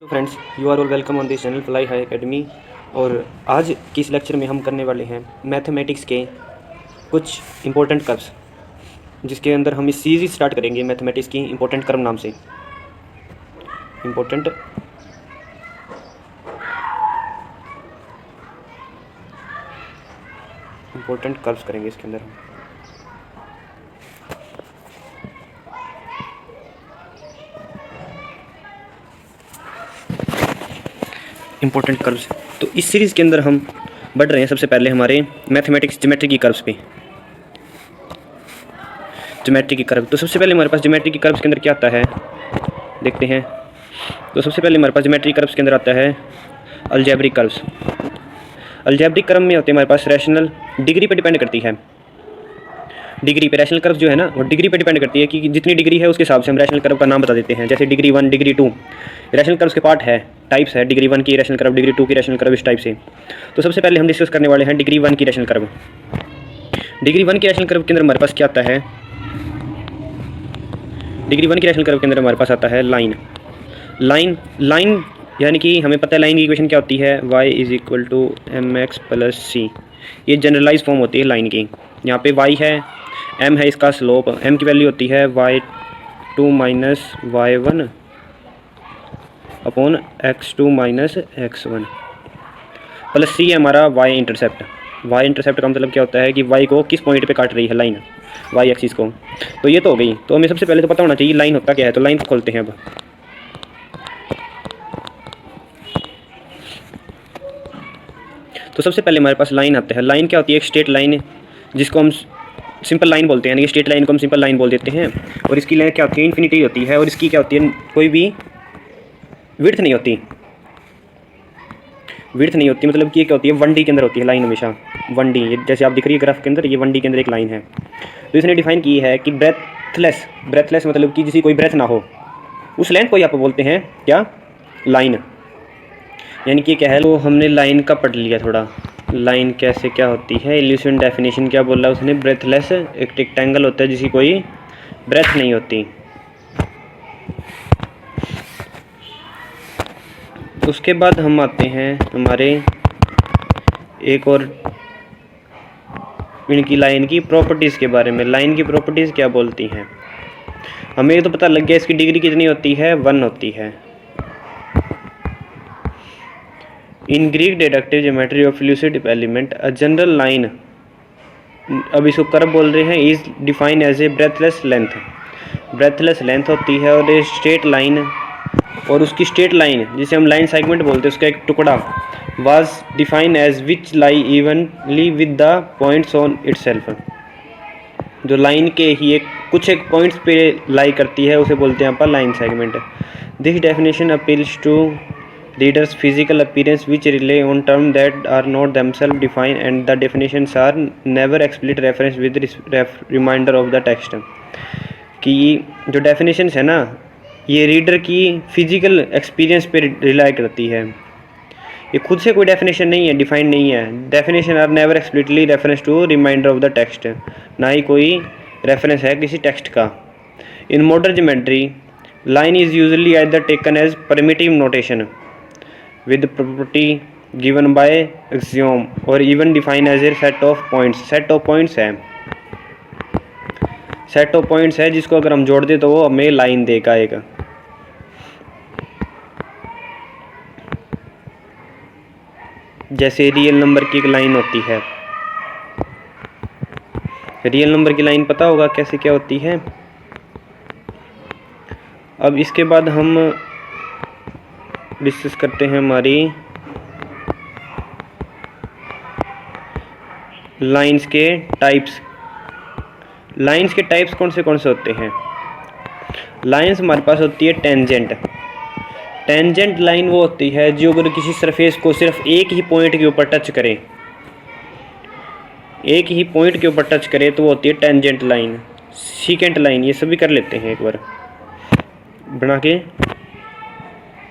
Friends, you are all welcome on this channel Fly High Academy. और आज की इस लेक्चर में हम करने वाले हैं मैथमेटिक्स के कुछ इंपॉर्टेंट कर्व्स, जिसके अंदर हम इस सीरीज स्टार्ट करेंगे मैथमेटिक्स की इंपॉर्टेंट कर्व नाम से। इंपॉर्टेंट कर्व्स करेंगे इसके अंदर हम। इंपॉर्टेंट कर्व्स, तो इस सीरीज़ के अंदर हम बढ़ रहे हैं सबसे पहले हमारे मैथमेटिक्स ज्योमेट्री की कर्व्स पे। ज्योमेट्री की कर्व, तो सबसे पहले हमारे पास ज्योमेट्री की कर्व्स के अंदर क्या आता है देखते हैं। तो सबसे पहले हमारे पास ज्योमेट्री कर्व्स के अंदर आता है अलजेब्रिक कर्व्स। अलजेब्रिक कर्व में होते हैं हमारे पास रैशनल, डिग्री पे डिपेंड करती है। डिग्री पे रैशनल कर्व जो है ना, वो डिग्री पे डिपेंड करती है कि जितनी डिग्री है उसके हिसाब से हम रैशनल कर्व का नाम बता देते हैं। जैसे डिग्री 1, डिग्री 2 रैशनल कर्व्स के पार्ट है, टाइप्स है। डिग्री 1 की रैशनल कर्व, डिग्री 2 की रैशनल कर्व, इस टाइप से। तो सबसे पहले हम डिस्कस करने वाले हैं डिग्री 1 की रैशनल कर्व। डिग्री 1 की रैशनल कर्व के अंदर हमारे पास क्या आता है? डिग्री 1 की रैशनल कर्व के अंदर हमारे पास आता है लाइन। लाइन यानी कि हमें पता है लाइन की इक्वेशन क्या होती है, y = mx + c। ये जनरलाइज फॉर्म होती है लाइन की। यहाँ पे y है, m है इसका स्लोप, m की वैल्यू होती है y2 - y1 upon x2 - x1 plus c है हमारा y इंटरसेप्ट। y इंटरसेप्ट का मतलब क्या होता है कि y को किस पॉइंट पे काट रही है लाइन, y एक्सिस को। तो ये तो हो गई। तो हमें सबसे पहले तो पता होना चाहिए लाइन होता क्या है। तो लाइन को खोलते हैं अब। तो सबसे पहले हमारे पास लाइन आता है। लाइन क्या होती है? एक स्ट्रेट लाइन, जिसको हम सिंपल लाइन बोलते हैं। यानी कि स्ट्रेट लाइन को हम सिंपल लाइन बोल देते हैं। और इसकी लेंथ क्या होती है? इन्फिनिटी होती है। और इसकी क्या होती है? कोई भी विड्थ नहीं होती। विड्थ नहीं होती मतलब कि ये क्या होती है? 1D के अंदर होती है लाइन हमेशा। 1D, जैसे आप दिख रही है ग्राफ के अंदर, ये 1D के अंदर एक लाइन है। तो इसने डिफाइन की है कि ब्रेथलेस मतलब कि जिसकी कोई ब्रेथ ना हो, उस लेंथ को ही आप बोलते हैं क्या? लाइन। यानी कि क्या है, तो हमने लाइन का पढ़ लिया थोड़ा। लाइन कैसे क्या होती है, इल्यूशन डेफिनेशन क्या बोला उसने? ब्रेथलेस एक रेक्टेंगल होता है जिसकी कोई ब्रेथ नहीं होती। उसके बाद हम आते हैं हमारे एक और इनकी लाइन की प्रॉपर्टीज़ के बारे में। लाइन की प्रॉपर्टीज़ क्या बोलती हैं? हमें ये तो पता लग गया इसकी डिग्री कितनी होती है? 1 होती है। In Greek deductive geometry of elusive element a general line, अब इसको कर्व बोल रहे हैं, is define as a breathless length. Breathless length होती है। और ये स्ट्रेट लाइन, और उसकी स्ट्रेट लाइन जिसे हम लाइन सेगमेंट बोलते हैं, उसका एक टुकड़ा was define as which lie evenly with the points on itself. जो लाइन के ही एक पॉइंट्स पे लाई करती है उसे बोलते हैं अपन line segment. This definition appeals to readers physical appearance which rely on term that are not themselves define and the definitions are never explicit reference with reminder of the text. कि जो definitions है ना, ये reader की physical experience पे rely करती है। ये खुद से कोई डेफिनेशन नहीं है, डिफाइन नहीं है। Definition are never explicitly reference to reminder of the text, ना ही कोई रेफरेंस है किसी टेक्स्ट का। In modern geometry line is usually either taken as primitive notation with property given by axiom or even defined as a set of points। set of points है, set of points है जिसको अगर हम जोड़ दे तो वो हमें लाइन देगा एक। जैसे रियल नंबर की एक लाइन होती है। रियल नंबर की लाइन पता होगा कैसे क्या होती है। अब इसके बाद हम डिस्कस करते हैं हमारी लाइंस के टाइप्स। लाइंस के टाइप्स कौन से होते हैं? लाइंस हमारे पास होती है टेंजेंट। टेंजेंट लाइन वो होती है जो अगर किसी सरफेस को सिर्फ एक ही पॉइंट के ऊपर टच करे, एक ही पॉइंट के ऊपर टच करे तो वो होती है टेंजेंट लाइन। सीकेंट लाइन, ये सभी कर लेते हैं एक बार बना के,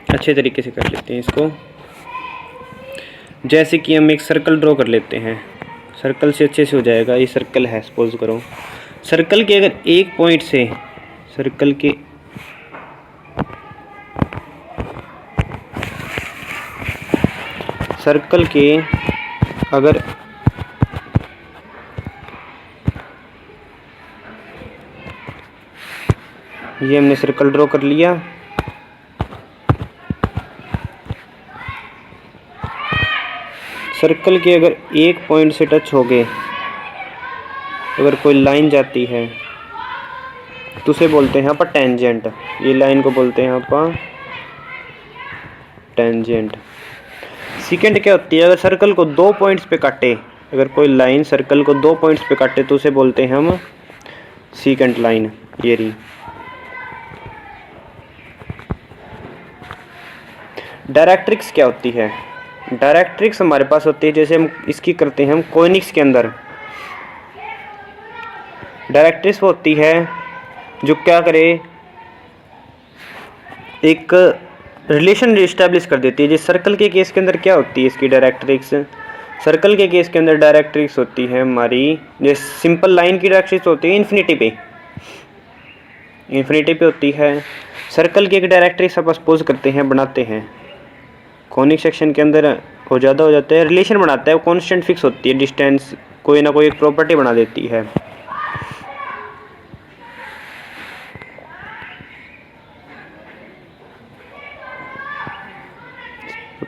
अच्छे तरीके से कर लेते हैं इसको। जैसे कि हम एक सर्कल ड्रॉ कर लेते हैं, सर्कल से अच्छे से हो जाएगा। ये सर्कल है, सपोज करो सर्कल के अगर एक पॉइंट से सर्कल के सर्कल के अगर ये हमने सर्कल ड्रॉ कर लिया। सर्कल के अगर एक पॉइंट से टच हो गए, अगर कोई लाइन जाती है तो उसे बोलते हैं अपन टेंजेंट। ये लाइन को बोलते हैं अपन टेंजेंट। सेकंड क्या होती है, अगर सर्कल को 2 पॉइंट्स पे काटे, अगर कोई लाइन सर्कल को 2 पॉइंट्स पे काटे तो उसे बोलते हैं हम सेकंड लाइन। ये रही। डायरेक्ट्रिक्स क्या होती है? डायरेक्ट्रिक्स हमारे पास होती है, जैसे हम इसकी करते हैं हम कोनिक्स के अंदर। डायरेक्ट्रिक्स वो होती है जो क्या करे, एक रिलेशन रिस्टैब्लिश कर देती है। जिस सर्कल के केस के अंदर क्या होती है इसकी डायरेक्ट्रिक्स, सर्कल के केस के अंदर डायरेक्ट्रिक्स होती है हमारी, जैसे सिंपल लाइन की डायरेक्ट्रिक्स होती है इन्फिनिटी पे होती है। सर्कल की एक डायरेक्ट्रिक्स आप सपोज करते हैं, बनाते हैं, कॉनिक सेक्शन के अंदर हो जाता है, रिलेशन बनाता है, वो कांस्टेंट फिक्स होती है, डिस्टेंस कोई ना कोई एक प्रॉपर्टी बना देती है।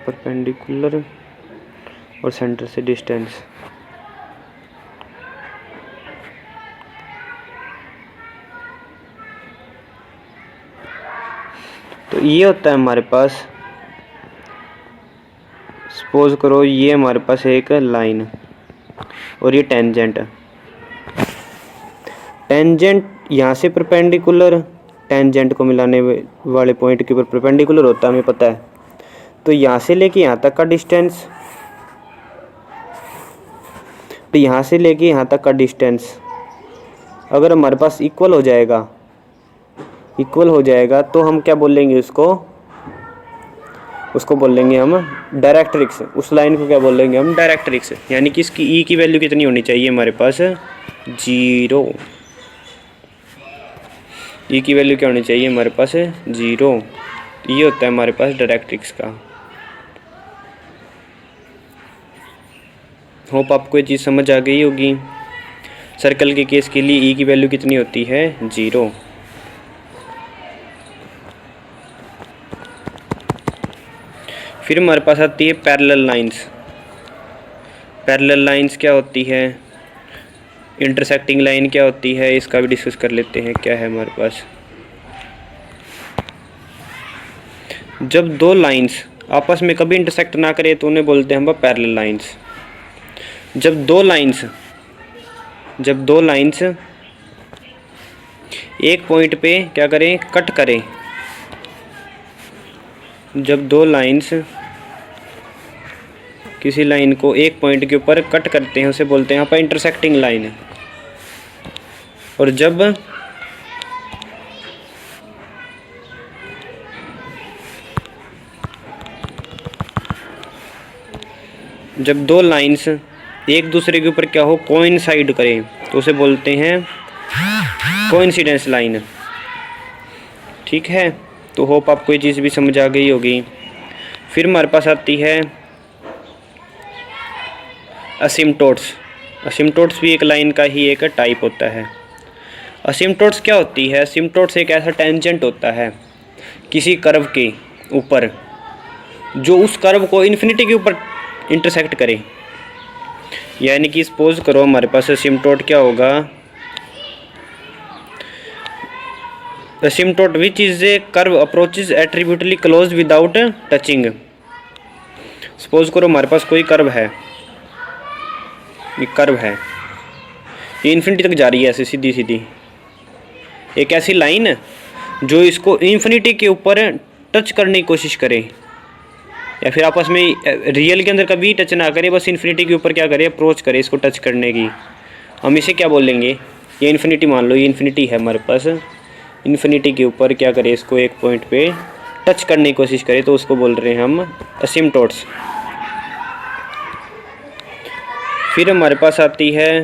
परपेंडिकुलर और सेंटर से डिस्टेंस। तो ये होता है हमारे पास, सपोज करो ये हमारे पास एक लाइन और ये टेंजेंट। टेंजेंट यहाँ से परपेंडिकुलर, टेंजेंट को मिलाने वाले पॉइंट के ऊपर परपेंडिकुलर होता है, हमें पता है। तो यहाँ से लेके यहाँ तक का डिस्टेंस, तो यहाँ से लेके यहाँ तक का डिस्टेंस अगर हमारे पास इक्वल हो जाएगा तो हम क्या बोलेंगे उसको बोलेंगे हम डायरेक्ट्रिक्स। उस लाइन को क्या बोलेंगे हम? डायरेक्ट्रिक्स। यानी कि इसकी ई की वैल्यू कितनी होनी चाहिए हमारे पास? 0। ई की वैल्यू क्या होनी चाहिए हमारे पास? 0। ये होता है हमारे पास डायरेक्ट्रिक्स का। होप आपको ये चीज़ समझ आ गई होगी। सर्कल के केस के लिए ई की वैल्यू कितनी होती है? 0। फिर हमारे पास आती है पैरेलल लाइंस। पैरेलल लाइंस क्या होती है? इंटरसेक्टिंग लाइन क्या होती है? इसका भी डिस्कस कर लेते हैं। क्या है हमारे पास, जब 2 लाइंस आपस में कभी इंटरसेक्ट ना करें तो उन्हें बोलते हैं हम पैरेलल लाइंस। जब दो लाइंस एक पॉइंट पे क्या करें? कट करें। जब 2 लाइंस किसी लाइन को एक पॉइंट के ऊपर कट करते हैं उसे बोलते हैं यहाँ पर इंटरसेक्टिंग लाइन। और जब 2 लाइंस एक दूसरे के ऊपर क्या हो? कोइंसाइड करें तो उसे बोलते हैं कोइंसिडेंस लाइन। ठीक है, तो होप आपको ये चीज़ भी समझ आ गई होगी। फिर हमारे पास आती है असिम्प्टोट्स। असिम्प्टोट्स भी एक लाइन का ही एक टाइप होता है। असिम्प्टोट्स क्या होती है? असिम्प्टोट्स एक ऐसा टेंजेंट होता है किसी कर्व के ऊपर जो उस कर्व को इन्फिनिटी के ऊपर इंटरसेक्ट करे। यानी कि सपोज करो हमारे पास असिम्प्टोट क्या होगा? Asymptote which is a curve approaches arbitrarily close without touching. Suppose करो हमारे पास कोई कर्व है, ये इन्फिनिटी तक जा रही है ऐसे सीधी सीधी, एक ऐसी लाइन जो इसको इन्फिनिटी के ऊपर टच करने की कोशिश करे, या फिर आपस में रियल के अंदर कभी टच ना करे, बस इन्फिनिटी के ऊपर क्या करे? अप्रोच करे इसको टच करने की। हम इसे क्या बोलेंगे? ये इन्फिनिटी मान लो, ये इन्फिनिटी है हमारे पास, इन्फिनिटी के ऊपर क्या करे? इसको एक पॉइंट पे टच करने की कोशिश करे तो उसको बोल रहे हैं हम असिम्प्टोट्स। फिर हमारे पास आती है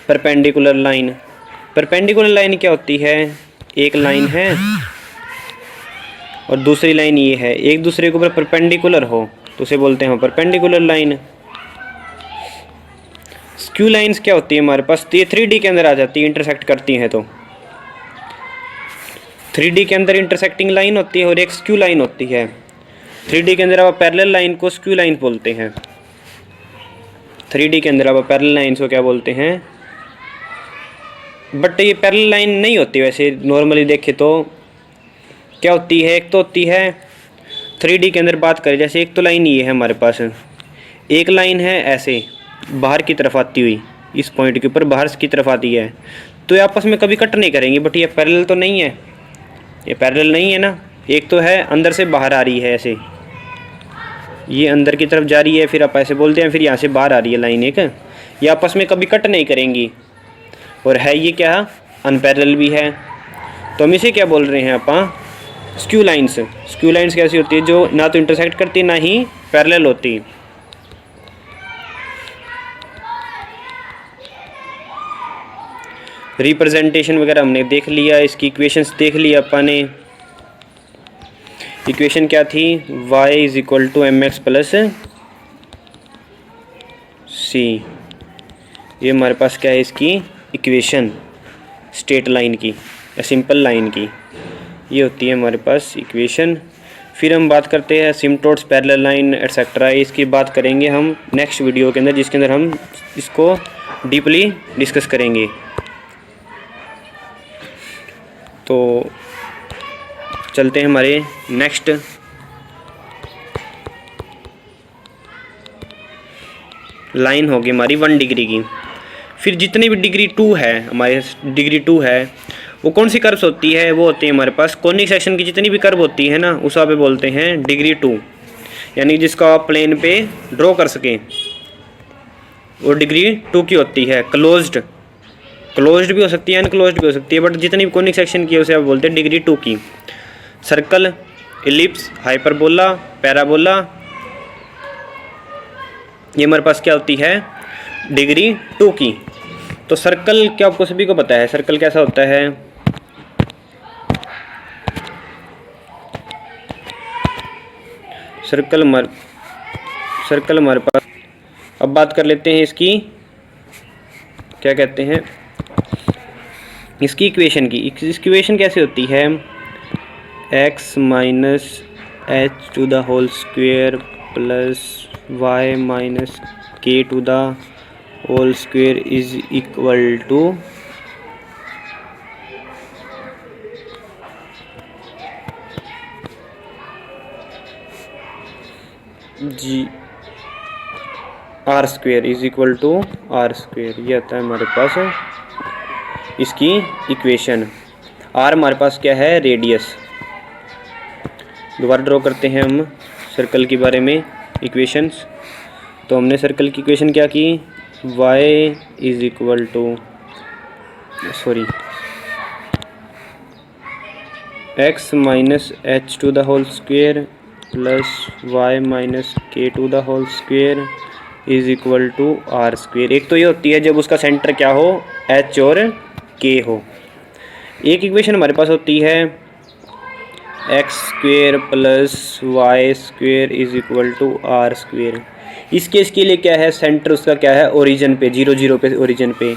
परपेंडिकुलर लाइन। परपेंडिकुलर लाइन क्या होती है? एक लाइन है और दूसरी लाइन ये है, एक दूसरे के ऊपर परपेंडिकुलर हो तो उसे बोलते हैं परपेंडिकुलर लाइन। स्क्यू लाइंस क्या होती है हमारे पास, तो ये 3D के अंदर आ जाती है, इंटरसेक्ट करती हैं। तो 3D के अंदर इंटरसेक्टिंग लाइन होती है और एक स्क्यू लाइन होती है। 3D के अंदर आप पैरेलल लाइन को स्क्यू लाइन बोलते हैं। 3D के अंदर आप पैरेलल लाइन्स को क्या बोलते हैं, बट ये पैरेलल लाइन नहीं होती वैसे नॉर्मली देखे तो। क्या होती है, एक तो होती है 3D के अंदर बात करें, जैसे एक तो लाइन ये है हमारे पास, एक लाइन है ऐसे बाहर की तरफ आती हुई, इस पॉइंट के ऊपर बाहर की तरफ आती है, तो ये आपस में कभी कट नहीं करेंगी। बट ये पैरेलल तो नहीं है, ये पैरेलल नहीं है ना। एक तो है अंदर से बाहर आ रही है ऐसे, ये अंदर की तरफ जा रही है, फिर आप ऐसे बोलते हैं, फिर यहाँ से बाहर आ रही है लाइन एक, ये आपस में कभी कट नहीं करेंगी। और है ये क्या, अनपैरेलल भी है, तो हम इसे क्या बोल रहे हैं आप, स्क्यू लाइन्स। स्क्यू लाइन्स कैसी होती है, जो ना तो इंटरसेक्ट करती ना ही पैरेलल होती। रिप्रेजेंटेशन वगैरह हमने देख लिया, इसकी इक्वेशंस देख लिया अपन ने। इक्वेशन क्या थी, y is equal to mx plus c, ये हमारे पास क्या है इसकी इक्वेशन, स्ट्रेट लाइन की या सिंपल लाइन की, ये होती है हमारे पास इक्वेशन। फिर हम बात करते हैं सिम्टोड्स, पैरेलल लाइन एटसेट्रा, इसकी बात करेंगे हम नेक्स्ट वीडियो के अंदर, जिसके अंदर हम इसको डीपली डिस्कस करेंगे। तो चलते हैं हमारे नेक्स्ट लाइन होगी हमारी 1 डिग्री की। फिर जितनी भी डिग्री 2 है, हमारे डिग्री 2 है, वो कौन सी कर्व्स होती है, वो होती है हमारे पास कॉनिक सेक्शन की जितनी भी कर्व होती है ना, उस पे बोलते हैं डिग्री 2, यानी जिसको आप प्लेन पे ड्रॉ कर सकें, वो डिग्री 2 की होती है। क्लोज्ड भी हो सकती है, अनक्लोज्ड भी हो सकती है, बट जितनी भी कॉनिक सेक्शन की है उसे आप बोलते हैं डिग्री 2 की। सर्कल, इलिप्स, हाइपरबोला, पैराबोला, ये हमारे पास क्या होती है, डिग्री 2 की। तो सर्कल क्या आपको सभी को पता है, सर्कल कैसा होता है, सर्कल हमारे पास, अब बात कर लेते हैं इसकी क्या कहते हैं, इसकी इक्वेशन की। इक्वेशन कैसे होती है, x minus h to the whole square plus y minus k to the whole square is equal to जी r square is equal to are square, ये आता है हमारे पास इसकी इक्वेशन। आर हमारे पास क्या है, रेडियस। दोबारा ड्रॉ करते हैं हम सर्कल के बारे में इक्वेशंस। तो हमने सर्कल की इक्वेशन क्या की, y is equal to x minus h to the whole square plus y minus k to the whole square is equal to are square. एक तो ये होती है जब उसका सेंटर क्या हो, h और k हो। एक इक्वेशन हमारे पास होती है X square plus Y square is equal to are square. इस केस के लिए क्या है, सेंटर उसका क्या है, ओरिजिन पे, 0 0 पे ओरिजिन पे।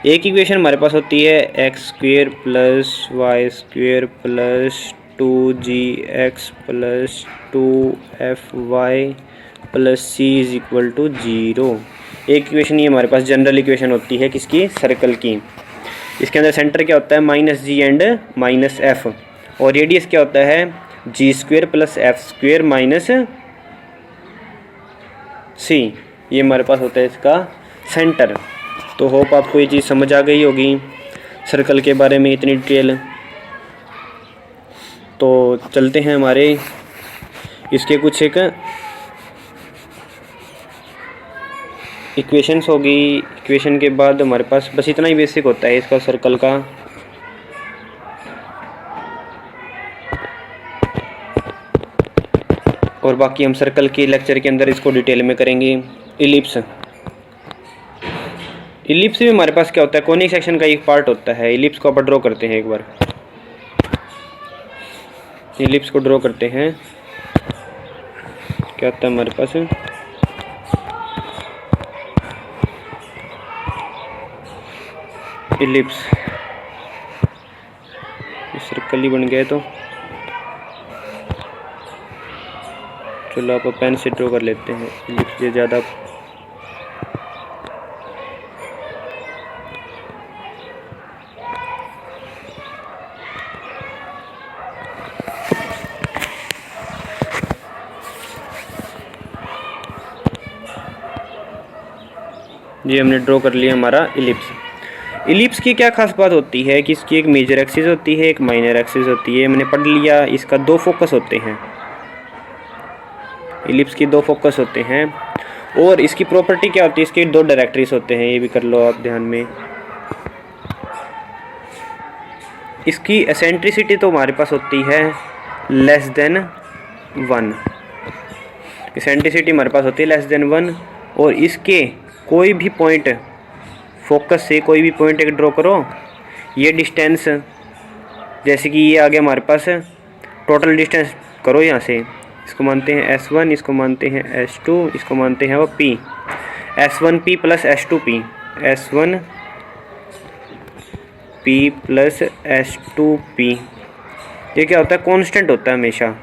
एक इक्वेशन हमारे पास होती है X square plus Y square plus 2gx plus 2fy plus C is equal to 0। एक इक्वेशन ये हमारे पास जनरल इक्वेशन होती है किसकी, सर्कल की। इसके अंदर सेंटर क्या होता है, -g एंड -f, और रेडियस क्या होता है, g square plus f square minus c. ये हमारे पास होता है इसका सेंटर। तो होप आपको ये चीज़ समझ आ गई होगी सर्कल के बारे में इतनी डिटेल। तो चलते हैं हमारे इसके कुछ एक इक्वेशंस होगी। इक्वेशन के बाद हमारे पास बस इतना ही बेसिक होता है इसका सर्कल का। और बाकी हम सर्कल के लेक्चर के अंदर इसको डिटेल में करेंगे। इलिप्स, इलिप्स भी हमारे पास क्या होता है, कोनिक सेक्शन का एक पार्ट होता है। इलिप्स को आप ड्रॉ करते हैं, एक बार इलिप्स को ड्रॉ करते हैं। क्या होता है हमारे पास, इलिप्स। सर्कल ही बन गए तो चलो आप पेन से ड्रॉ कर लेते हैं। इलिप्स ये ज़्यादा ये हमने ड्रॉ कर लिया हमारा इलिप्स। इलिप्स की क्या खास बात होती है कि इसकी एक मेजर एक्सिस होती है, एक माइनर एक्सिस होती है। मैंने पढ़ लिया, इसका 2 फोकस होते हैं। इलिप्स की 2 फोकस होते हैं। और इसकी प्रॉपर्टी क्या होती है, इसके 2 डायरेक्ट्रिस होते हैं, ये भी कर लो आप ध्यान में। इसकी एसेंट्रिसिटी तो हमारे पास होती है लेस देन 1। एसेंट्रिसिटी हमारे पास होती है लेस देन 1। और इसके कोई भी पॉइंट फोकस से कोई भी पॉइंट एक ड्रॉ करो, ये डिस्टेंस जैसे कि ये आ गया हमारे पास, टोटल डिस्टेंस करो यहाँ से, इसको मानते हैं S1, इसको मानते हैं S2, इसको मानते हैं वो P, S1P plus S2P, S1P plus S2P। ये क्या होता है, कांस्टेंट होता है हमेशा।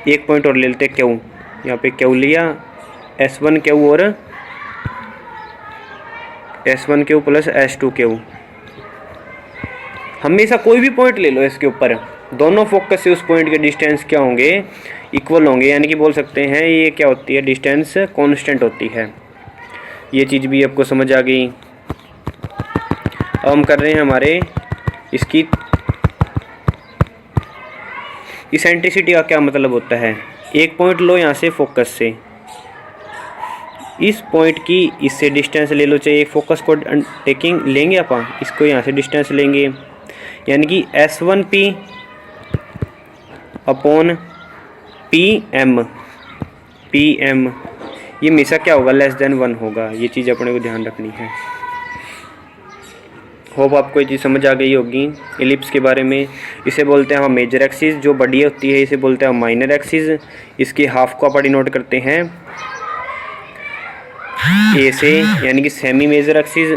एक पॉइंट और ले लेते हैं Q, यहाँ पे Q लिया, S1Q और S1Q प्लस S2Q। हमेशा कोई भी पॉइंट ले लो, इसके ऊपर दोनों फोकस से उस पॉइंट के डिस्टेंस क्या होंगे, इक्वल होंगे। यानी कि बोल सकते हैं ये क्या होती है, डिस्टेंस कांस्टेंट होती है। ये चीज़ भी आपको समझ आ गई। अब हम कर रहे हैं हमारे इसकी इसेंट्रिसिटी का क्या मतलब होता है। एक पॉइंट लो यहाँ से फोकस से, इस पॉइंट की इससे डिस्टेंस ले लो, चाहिए फोकस को टेकिंग लेंगे अपन, इसको यहाँ से डिस्टेंस लेंगे, यानी कि S1P अपॉन PM ये हमेशा क्या होगा, लेस देन 1 होगा। ये चीज़ अपने को ध्यान रखनी है। होप आपको ये चीज़ समझ आ गई होगी इलिप्स के बारे में। इसे बोलते हैं हम मेजर एक्सिस, जो बड़ी होती है इसे बोलते हैं हम माइनर एक्सिस। इसके हाफ को अपन डिनोट करते हैं A से, यानी कि सेमी मेजर एक्सिस।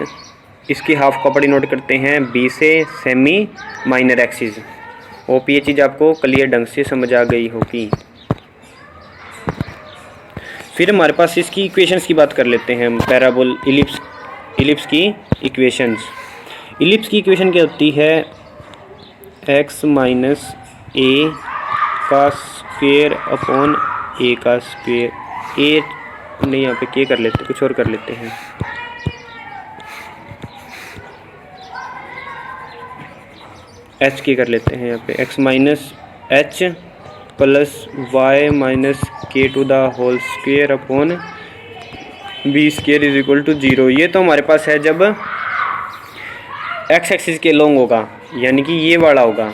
इसकी हाफ को अपन डिनोट करते हैं B से, सेमी माइनर एक्सिस। होप ये चीज़ आपको क्लियर ढंग से समझ आ गई होगी। फिर हमारे पास इसकी इक्वेशंस की बात कर लेते हैं हम। पैराबोल इलिप्स की इक्वेशंस। इलिप्स की इक्वेशन क्या होती है, x माइनस a का स्क्वेयर अपॉन a का स्क्वेयर। a नहीं, यहाँ पे k कर लेते, कुछ और कर लेते हैं। h k कर लेते हैं यहाँ पे, x minus h plus y minus k to the whole square upon B square is equal to 0। ये तो हमारे पास है जब एक्स एक्सिस के लॉन्ग होगा, यानी कि ये वाला होगा।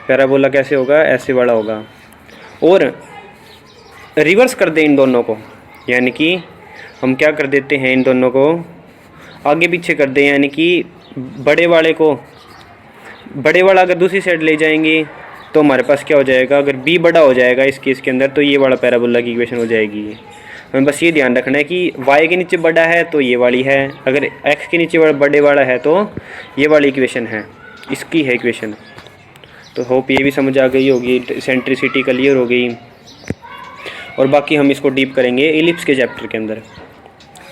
पैराबोला कैसे होगा, ऐसे वाला होगा। और रिवर्स कर दें इन दोनों को, यानी कि हम क्या कर देते हैं, इन दोनों को आगे पीछे कर दें, यानी कि बड़े वाला अगर दूसरी साइड ले जाएंगे तो हमारे पास क्या हो जाएगा, अगर b बड़ा हो जाएगा इस केस के अंदर तो ये वाला पैराबोला की इक्वेशन हो जाएगी। हमें बस ये ध्यान रखना है कि y के नीचे बड़ा है तो ये वाली है, अगर x के नीचे बड़े वाला है तो ये वाली इक्वेशन है, इसकी है इक्वेशन। तो होप ये भी समझ आ गई होगी, सेंट्रिसिटी क्लियर हो गई। और बाकी हम इसको डीप करेंगे इलिप्स के चैप्टर के अंदर।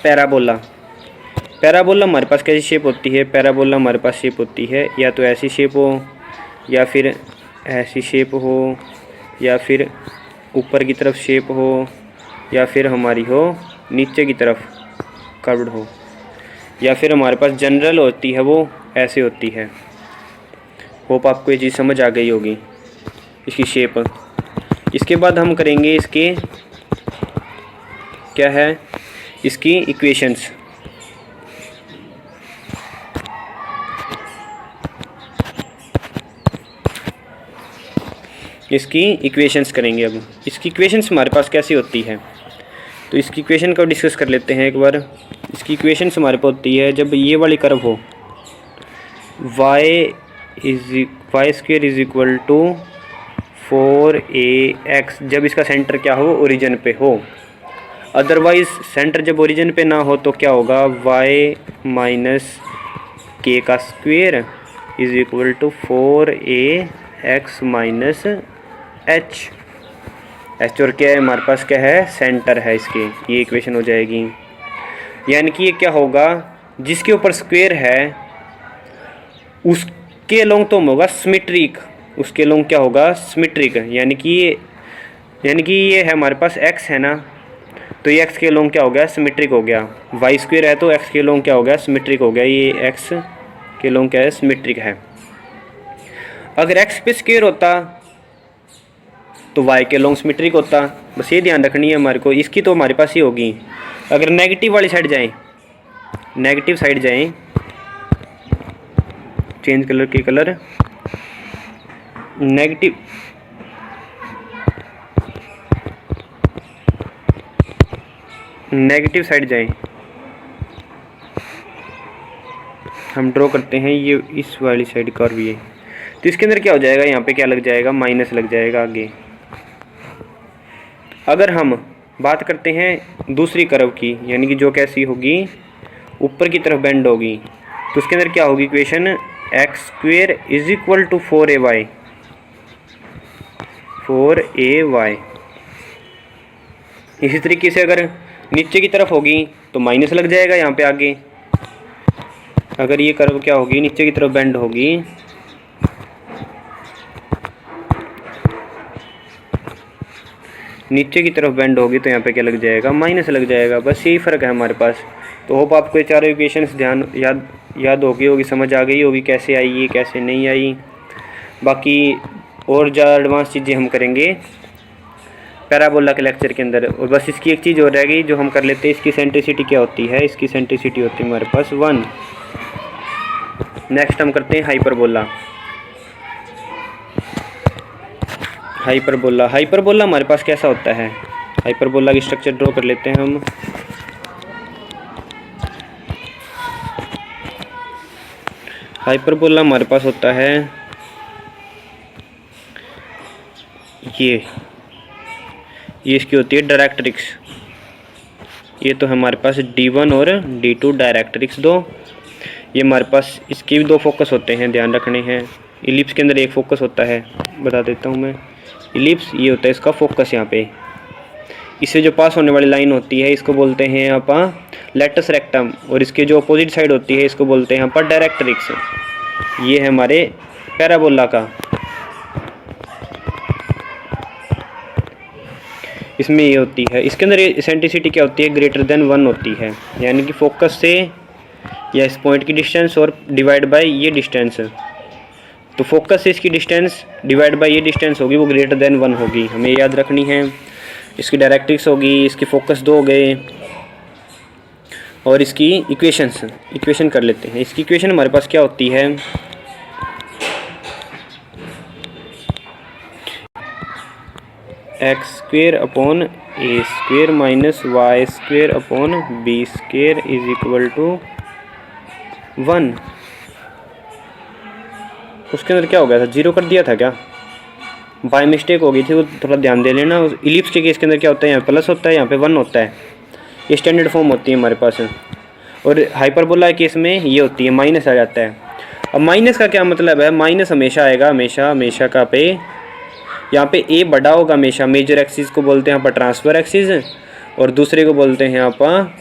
पैराबोला हमारे पास कैसी शेप होती है, पैराबोला हमारे पास शेप होती है या तो ऐसी शेप हो, या फिर ऐसी शेप हो, या फिर ऊपर की तरफ शेप हो, या फिर हमारी हो नीचे की तरफ कर्व्ड हो, या फिर हमारे पास जनरल होती है वो ऐसे होती है। होप आपको ये चीज़ समझ आ गई होगी, इसकी शेप। इसके बाद हम करेंगे इसके क्या है, इसकी इक्वेशंस। इसकी इक्वेशंस करेंगे। अब इसकी इक्वेशंस हमारे पास कैसी होती है, तो इसकी इक्वेशन को डिस्कस कर लेते हैं एक बार। इसकी इक्वेशंस हमारे पास होती है जब ये वाली कर्व हो, Y square is equal to 4ax जब इसका सेंटर क्या हो, ओरिजिन पे हो। अदरवाइज सेंटर जब ओरिजिन पे ना हो तो क्या होगा, y माइनस के का square is equal to 4ax minus H. H और क्या है हमारे पास, क्या है, सेंटर है इसके, ये इक्वेशन हो जाएगी। यानी कि ये क्या होगा, जिसके ऊपर स्क्वेयर है उसके लॉन्ग तो होगा सिमेट्रिक, उसके लॉन्ग क्या होगा, सिमेट्रिक। यानी कि ये है हमारे पास x है ना, तो ये x के लॉन्ग क्या हो गया, सिमेट्रिक हो गया। y स्क्वेयर है तो x के लॉन्ग क्या हो गया, सिमेट्रिक हो गया। ये x के लॉन्ग क्या है, सिमेट्रिक है। अगर x पे स्क्वेयर होता तो y के लॉन्ग सिमेट्रिक होता। बस ये ध्यान रखनी है हमारे को। इसकी तो हमारे पास ही होगी। अगर नेगेटिव वाली साइड जाएं, नेगेटिव साइड जाएं, चेंज कलर की कलर, नेगेटिव साइड जाएं, हम ड्रॉ करते हैं ये इस वाली साइड कर्व ये, तो इसके अंदर क्या हो जाएगा, यहाँ पे क्या लग जाएगा, माइनस लग जाएगा आगे। अगर हम बात करते हैं दूसरी कर्व की, यानी कि जो कैसी होगी, ऊपर की तरफ बेंड होगी, तो उसके अंदर क्या होगी equation, X square is equal to 4ay, 4ay। इसी तरीके से अगर नीचे की तरफ होगी तो माइनस लग जाएगा यहाँ पे आगे। अगर ये कर्व क्या होगी, नीचे की तरफ बेंड होगी, नीचे की तरफ बेंड होगी तो यहाँ पे क्या लग जाएगा, माइनस लग जाएगा। बस यही फ़र्क है हमारे पास। तो होप आपको ये चारों इक्वेशंस याद होगी, समझ आ गई होगी कैसे आई ये, कैसे नहीं आई। बाकी और ज़्यादा एडवांस चीज़ें हम करेंगे पैराबोला के लेक्चर के अंदर। और बस इसकी एक चीज़ और रहेगी जो हम कर लेते हैं, इसकी सेंट्रिसिटी क्या होती है, इसकी सेंट्रिसिटी होती है हमारे पास 1। नेक्स्ट हम करते हैं हाइपरबोला। हाइपरबोला हमारे पास कैसा होता है, हाइपरबोला की स्ट्रक्चर ड्रॉ कर लेते हैं हम। हाइपरबोला हमारे पास होता है ये इसकी होती है डायरेक्ट्रिक्स। ये तो हमारे पास D1 और D2 डायरेक्ट्रिक्स दो। ये हमारे पास इसके भी दो फोकस होते हैं, ध्यान रखने हैं। इलिप्स के अंदर एक फोकस होता है, बता देता हूँ मैं। इलिप्स ये होता है इसका फोकस यहाँ पे। इससे जो पास होने वाली लाइन होती है इसको बोलते हैं आप लेटस रेक्टम, और इसके जो अपोजिट साइड होती है इसको बोलते हैं आप डायरेक्ट्रिक्स। ये है हमारे पैराबोला का। इसमें ये होती है, इसके अंदर एसेंट्रिसिटी क्या होती है, ग्रेटर देन 1 होती है। यानी कि फोकस से या इस पॉइंट की डिस्टेंस और डिवाइड बाय ये डिस्टेंस, तो फोकस से इसकी डिस्टेंस डिवाइड बाय ये डिस्टेंस होगी, वो ग्रेटर देन 1 होगी, हमें याद रखनी है। इसकी डायरेक्ट्रिक्स होगी, इसकी फोकस 2 हो गए, और इसकी इक्वेशन कर लेते हैं। इसकी इक्वेशन हमारे पास क्या होती है, X square upon A square minus Y square upon B square is equal to 1। उसके अंदर क्या हो गया था, 0 कर दिया था क्या, बाय मिस्टेक हो गई थी, वो थोड़ा ध्यान दे लेना। इलिप्स के केस के अंदर क्या होता है, यहाँ प्लस होता है, यहाँ पे 1 होता है। ये स्टैंडर्ड फॉर्म होती है हमारे पास। और हाइपरबोला केस में ये होती है, माइनस आ जाता है। अब माइनस का क्या मतलब है, माइनस हमेशा आएगा, हमेशा का पे यहाँ पे ए बड़ा होगा हमेशा। मेजर एक्सिस को बोलते हैं यहाँ पर ट्रांसफर एक्सिस, और दूसरे को बोलते हैं यहाँ पर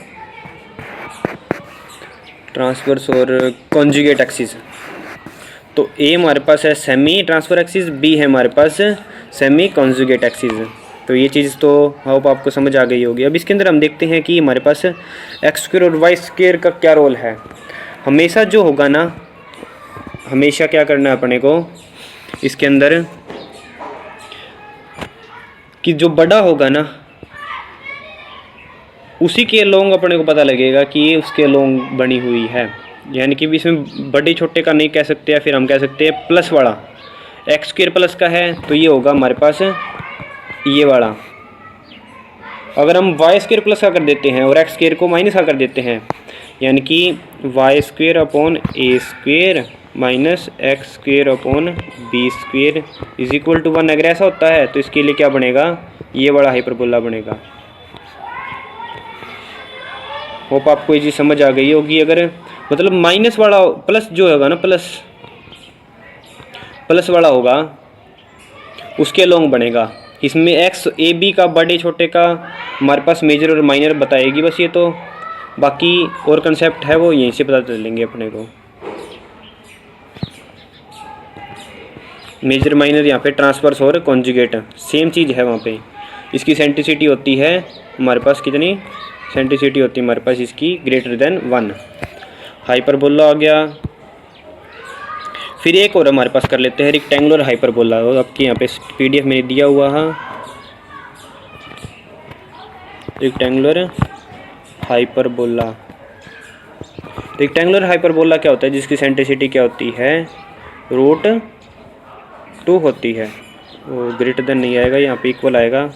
ट्रांसवर्स और कॉन्जुगेट एक्सिस। तो ए हमारे पास है सेमी ट्रांसफर एक्सिस, बी है हमारे पास सेमी कॉन्जुगेट एक्सिस। तो ये चीज़ तो होप आपको समझ आ गई होगी। अब इसके अंदर हम देखते हैं कि हमारे पास एक्स स्क्वायर और वाई स्क्वायर का क्या रोल है। हमेशा जो होगा ना, हमेशा क्या करना है अपने को इसके अंदर, कि जो बड़ा होगा ना उसी के लॉन्ग अपने को पता लगेगा कि ये उसके लॉन्ग बनी हुई है। यानी कि इसमें बड़े छोटे का नहीं कह सकते, या फिर हम कह सकते हैं प्लस वाला। एक्स स्क्वायर प्लस का है तो ये होगा हमारे पास ये वाला। अगर हम वाई स्क्वायर प्लस का कर देते हैं और एक्स स्क्वायर को माइनस का कर देते हैं, यानी कि Y square upon A square minus X square upon B square is equal to 1 अगर ऐसा होता है तो इसके लिए क्या बनेगा, ये बड़ा हाइपरबोला बनेगा। होप आपको ये चीज़ समझ आ गई होगी। अगर मतलब माइनस वाला प्लस जो होगा ना, प्लस वाला होगा उसके लॉन्ग बनेगा। इसमें एक्स ए बी का बड़े छोटे का हमारे पास मेजर और माइनर बताएगी बस ये, तो बाकी और कंसेप्ट है वो यहीं से पता चलेंगे अपने को। मेजर माइनर यहाँ पे ट्रांसवर्स और कॉन्जुगेट सेम चीज़ है वहाँ पे। इसकी सेंट्रिसिटी होती है हमारे पास कितनी, सेंट्रिसिटी होती है हमारे पास इसकी ग्रेटर देन 1। हाइपरबोला आ गया। फिर एक और हमारे पास कर लेते हैं रेक्टेंगुलर हाइपरबोला। आपके यहाँ पे PDF में दिया हुआ है रेक्टेंगुलर हाइपरबोला। रेक्टेंगुलर हाइपरबोला क्या होता है, जिसकी सेंट्रिसिटी क्या होती है, √2 होती है। वो ग्रेटर देन नहीं आएगा, यहाँ पे इक्वल आएगा।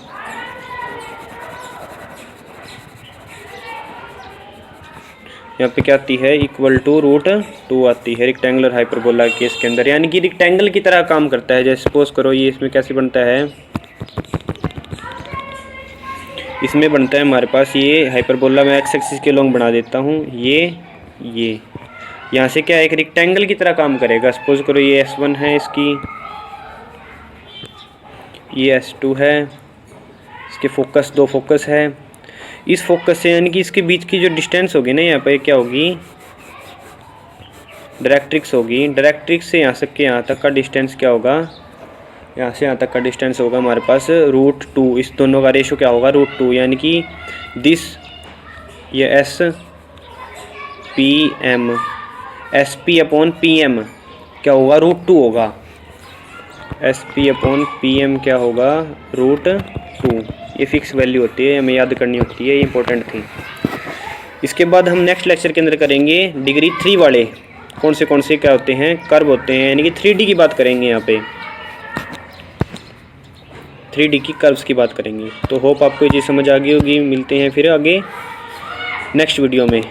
यहाँ पे क्या आती है, इक्वल टू √2 आती है रेक्टेंगुलर हाइपरबोला केस के अंदर, यानी कि रेक्टेंगल की तरह काम करता है। जैसे सपोज करो ये इसमें कैसे बनता है, इसमें बनता है हमारे पास ये हाइपरबोला, मैं एक्स एक्सिस के लॉन्ग बना देता हूँ। ये यहाँ से क्या एक रेक्टेंगल की तरह काम करेगा। सपोज करो ये S1 है इसकी, ये S2 है, इसके फोकस 2 फोकस है। इस फोकस से यानी कि इसके बीच की जो डिस्टेंस होगी ना, यहाँ पर क्या होगी, डायरेक्ट्रिक्स होगी। डायरेक्ट्रिक्स से यहाँ से यहाँ तक का डिस्टेंस क्या होगा, यहाँ से यहाँ तक का डिस्टेंस होगा हमारे पास √2। इस दोनों का रेशो क्या होगा, √2, यानी कि ये SP अपॉन PM क्या होगा, √2 होगा। SP अपॉन PM क्या होगा, √2। ये फिक्स वैल्यू होती है, हमें याद करनी होती है, ये इंपॉर्टेंट थी। इसके बाद हम नेक्स्ट लेक्चर के अंदर करेंगे डिग्री 3 वाले कौन से क्या होते हैं, कर्व होते हैं, यानी कि 3D की बात करेंगे। यहाँ पे 3D की कर्व्स की बात करेंगे। तो होप आपको ये चीज़ समझ आ गई होगी। मिलते हैं फिर आगे नेक्स्ट वीडियो में।